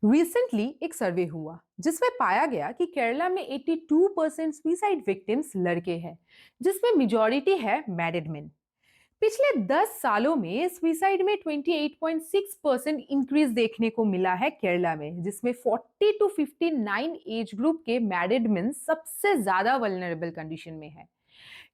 Recently एक सर्वे हुआ जिसमें पाया गया कि केरला में 82% सुसाइड विक्टिम्स लड़के हैं, जिसमें मेजॉरिटी है मैरिड मेन। पिछले 10 सालों में सुसाइड में 28.6% इंक्रीज देखने को मिला है केरला में, जिसमें 40 टू 59 एज ग्रुप के मैरिड मेन सबसे ज्यादा वल्नरेबल कंडीशन में है।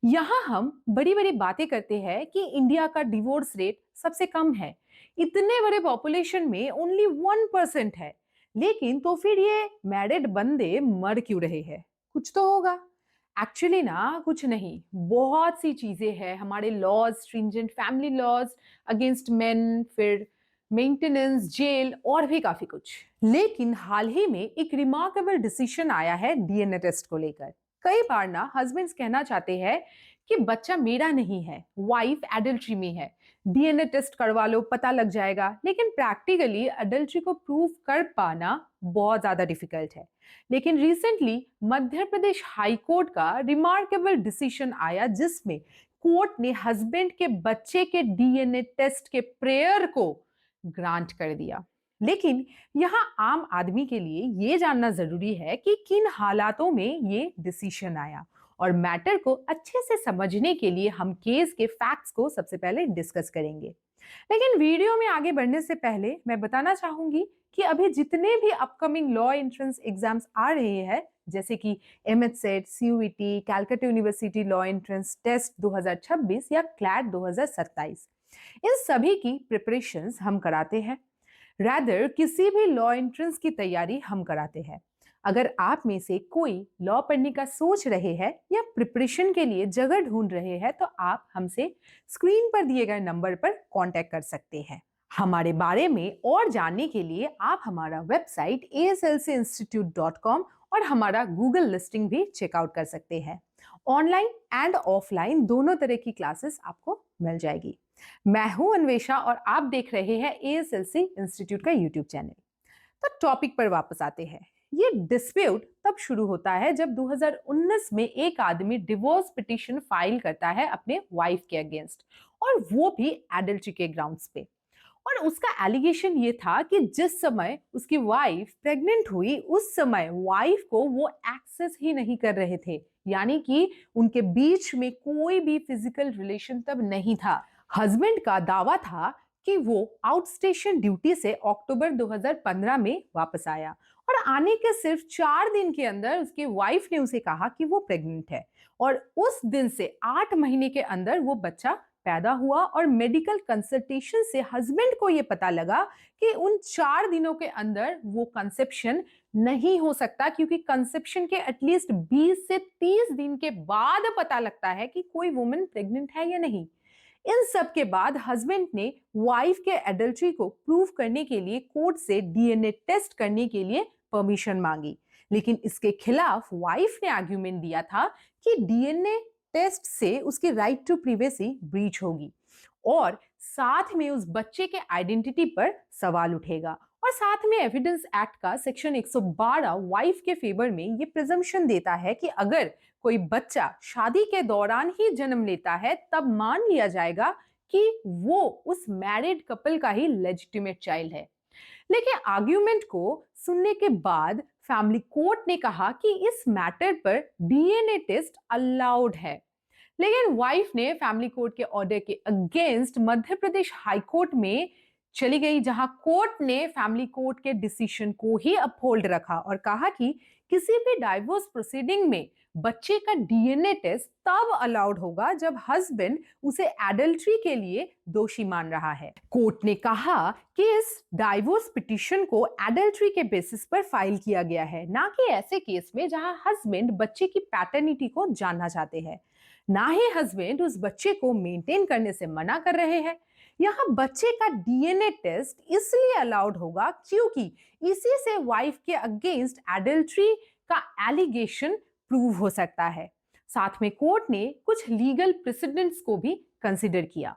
यहाँ हम बड़ी बड़ी बातें करते हैं कि इंडिया का डिवोर्स रेट सबसे कम है, इतने बड़े पॉपुलेशन में ओनली 1% है। लेकिन तो फिर ये मैरिड बंदे मर क्यों रहे हैं? कुछ तो होगा। एक्चुअली ना कुछ नहीं, बहुत सी चीजें हैं। हमारे laws, stringent family laws against men, फिर मेंटेनेंस, जेल और भी काफी कुछ। लेकिन हाल ही में एक रिमार्केबल डिसीजन आया है डीएनए टेस्ट को लेकर। कई बार ना हस्बैंड्स कहना चाहते हैं कि बच्चा मेरा नहीं है, वाइफ एडल्ट्री में है, डीएनए टेस्ट करवा लो, पता लग जाएगा। लेकिन प्रैक्टिकली एडल्ट्री को प्रूव कर पाना बहुत ज्यादा डिफिकल्ट है। लेकिन recently Madhya Pradesh high court का रिमार्केबल डिसीजन आया, जिसमें कोर्ट ने हस्बैंड के बच्चे के डीएनए टेस्ट के प्रेयर को ग्रांट कर दिया। लेकिन यहाँ आम आदमी के लिए ये जानना जरूरी है कि किन हालातों में ये डिसीजन आया। और मैटर को अच्छे से समझने के लिए हम केस के फैक्ट्स को सबसे पहले डिस्कस करेंगे। लेकिन वीडियो में आगे बढ़ने से पहले मैं बताना चाहूंगी कि अभी जितने भी अपकमिंग लॉ एंट्रेंस एग्जाम्स आ रहे हैं, जैसे कि MHCET, CUET, Calcutta university law entrance test 2026 या क्लैट 2027, इन सभी की प्रिपरेशंस हम कराते हैं। रैदर किसी भी लॉ एंट्रेंस की तैयारी हम कराते हैं। अगर आप में से कोई लॉ पढ़ने का सोच रहे हैं या प्रिपरेशन के लिए जगह ढूंढ रहे हैं, तो आप हमसे स्क्रीन पर दिए गए नंबर पर कांटेक्ट कर सकते हैं। हमारे बारे में और जानने के लिए आप हमारा वेबसाइट aslcinstitute.com और हमारा गूगल लिस्टिंग भी चेकआउट कर सकते हैं। ऑनलाइन एंड ऑफलाइन दोनों तरह की क्लासेस आपको मिल जाएगी। मैं हूं अन्वेषा और आप देख रहे हैं एएसएलसी इंस्टीट्यूट का यूट्यूब चैनल। तो टॉपिक पर वापस आते हैं। ये डिस्प्यूट तब शुरू होता है जब 2019 में एक आदमी डिवोर्स पिटीशन फाइल करता है अपने वाइफ के अगेंस्ट, और वो भी एडल्ट्री के ग्राउंड्स पे। और उसका एलिगेशन ये था कि जिस समय उसकी वाइफ प्रेग्नेंट हुई, उस समय वाइफ को वो एक्सेस ही नहीं कर रहे थे, यानी कि उनके बीच में कोई भी फिजिकल रिलेशन तब नहीं था। हस्बैंड का दावा था कि वो आउट स्टेशन ड्यूटी से अक्टूबर 2015 में वापस आया, और आने के सिर्फ 4 दिन के अंदर उसकी वाइफ ने उसे कहा कि वो प्रेग्नेंट है। और उस दिन से 8 महीने के अंदर वो बच्चा पैदा हुआ, और मेडिकल कंसल्टेशन से हस्बैंड को यह पता लगा कि उन 4 दिनों के अंदर वो कंसेप्शन नहीं हो सकता, क्योंकि कंसेप्शन के एटलीस्ट 20 से 30 दिन के बाद पता लगता है कि कोई वुमन प्रेग्नेंट है या नहीं। इन सब के बाद हस्बैंड ने वाइफ के एडल्ट्री को प्रूव करने के लिए कोर्ट से डीएनए टेस्ट करने के लिए परमिशन मांगी। लेकिन इसके खिलाफ वाइफ ने आर्ग्यूमेंट दिया था कि डीएनए टेस्ट से उसकी राइट टू प्रिवेसी ब्रीच होगी, और साथ में उस बच्चे के आइडेंटिटी पर सवाल उठेगा। और साथ में एविडेंस एक्ट का सेक्शन 112 वाइफ के फेवर में ये प्रिजम्पशन देता है कि अगर कोई बच्चा शादी के दौरान ही जन्म लेता है, तब मान लिया जाएगा कि वो उस मैरिड कपल का ही लेजिटिमेट चाइल्ड है। लेकिन आर्ग्यूमेंट को सुनने के बाद फैमिली कोर्ट ने कहा कि इस मैटर पर डीएनए टेस्ट अलाउड है। लेकिन वाइफ ने फैमिली कोर्ट के ऑर्डर के against Madhya Pradesh high court में चली गई, जहां कोर्ट ने फैमिली कोर्ट के डिसीजन को ही अपहोल्ड रखा और कहा कि किसी भी डाइवोर्स प्रोसीडिंग में बच्चे का डीएनए टेस्ट तब अलाउड होगा जब हस्बैंड उसे एडल्ट्री के लिए दोषी मान रहा है। कोर्ट ने कहा कि इस डाइवोर्स पिटीशन को एडल्ट्री के बेसिस पर फाइल किया गया है, ना कि ऐसे केस में जहां हस्बैंड बच्चे की पैटर्निटी को जानना चाहते हैं। ना ही हस्बैंड उस बच्चे को मेंटेन करने से मना कर रहे हैं। यहां बच्चे का डीएनए टेस्ट इसलिए अलाउड होगा क्योंकि इसी से वाइफ के अगेंस्ट एडल्ट्री का एलिगेशन प्रूव हो सकता है। साथ में कोर्ट ने कुछ लीगल प्रेसिडेंट्स को भी कंसीडर किया।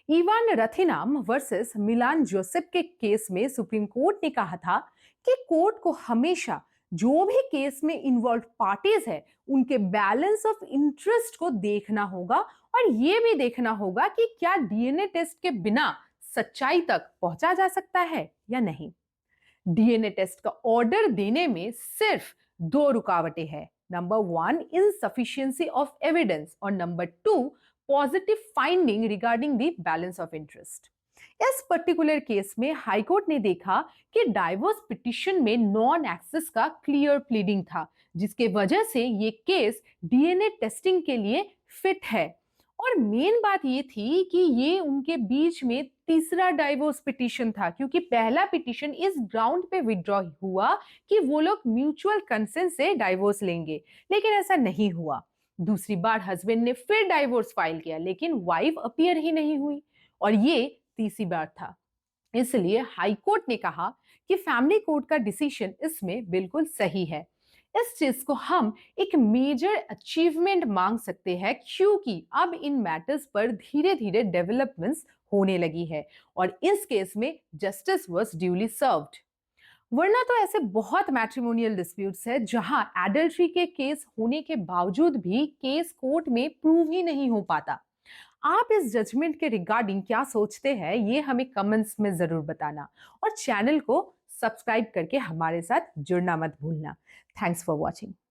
इवान रथिनाम वर्सेस मिलान जोसेफ के केस में सुप्रीम कोर्ट ने कहा था कि कोर्ट को हमेशा जो भी केस में इन्वॉल्व पार्टीज है, उनके बैलेंस ऑफ इंटरेस्ट को देखना होगा, और यह भी देखना होगा कि क्या डीएनए टेस्ट के बिना सच्चाई तक पहुंचा जा सकता है या नहीं। डीएनए टेस्ट का ऑर्डर देने में सिर्फ दो रुकावटें हैं। Number one, insufficiency of evidence, और number two, positive finding regarding the balance of interest. इस पर्टिकुलर केस में हाईकोर्ट ने देखा कि डाइवोर्स पिटिशन में नॉन एक्सेस का क्लियर प्लीडिंग था, जिसके वजह से ये केस डीएनए टेस्टिंग के लिए फिट है। और मेन बात ये थी कि ये उनके बीच में तीसरा डाइवोर्स पिटीशन था, क्योंकि पहला पिटीशन इस ग्राउंड पे विड्रॉ हुआ कि वो लोग म्यूचुअल कंसेंट से डाइवोर्स लेंगे, लेकिन ऐसा नहीं हुआ। दूसरी बार हस्बैंड ने फिर डाइवोर्स फाइल किया, लेकिन वाइफ अपीयर ही नहीं हुई, और ये तीसरी बार था। इसलिए हाईकोर्ट ने कहा कि फैमिली कोर्ट का डिसीजन इसमें बिल्कुल सही है। इस चीज को हम एक मेजर अचीवमेंट मांग सकते हैं, क्योंकि अब इन मैटर्स पर धीरे धीरे डेवलपमेंट्स होने लगी है, और इस केस में जस्टिस वाज ड्यूली सर्व्ड। वरना तो ऐसे बहुत मैट्रिमोनियल डिस्प्यूट्स है जहां एडल्ट्री के केस होने के बावजूद भी केस कोर्ट में प्रूव ही नहीं हो पाता। आप इस जजमेंट के रिगार्डिंग क्या सोचते हैं, ये हमें कमेंट्स में जरूर बताना, और चैनल को सब्सक्राइब करके हमारे साथ जुड़ना मत भूलना। Thanks for watching.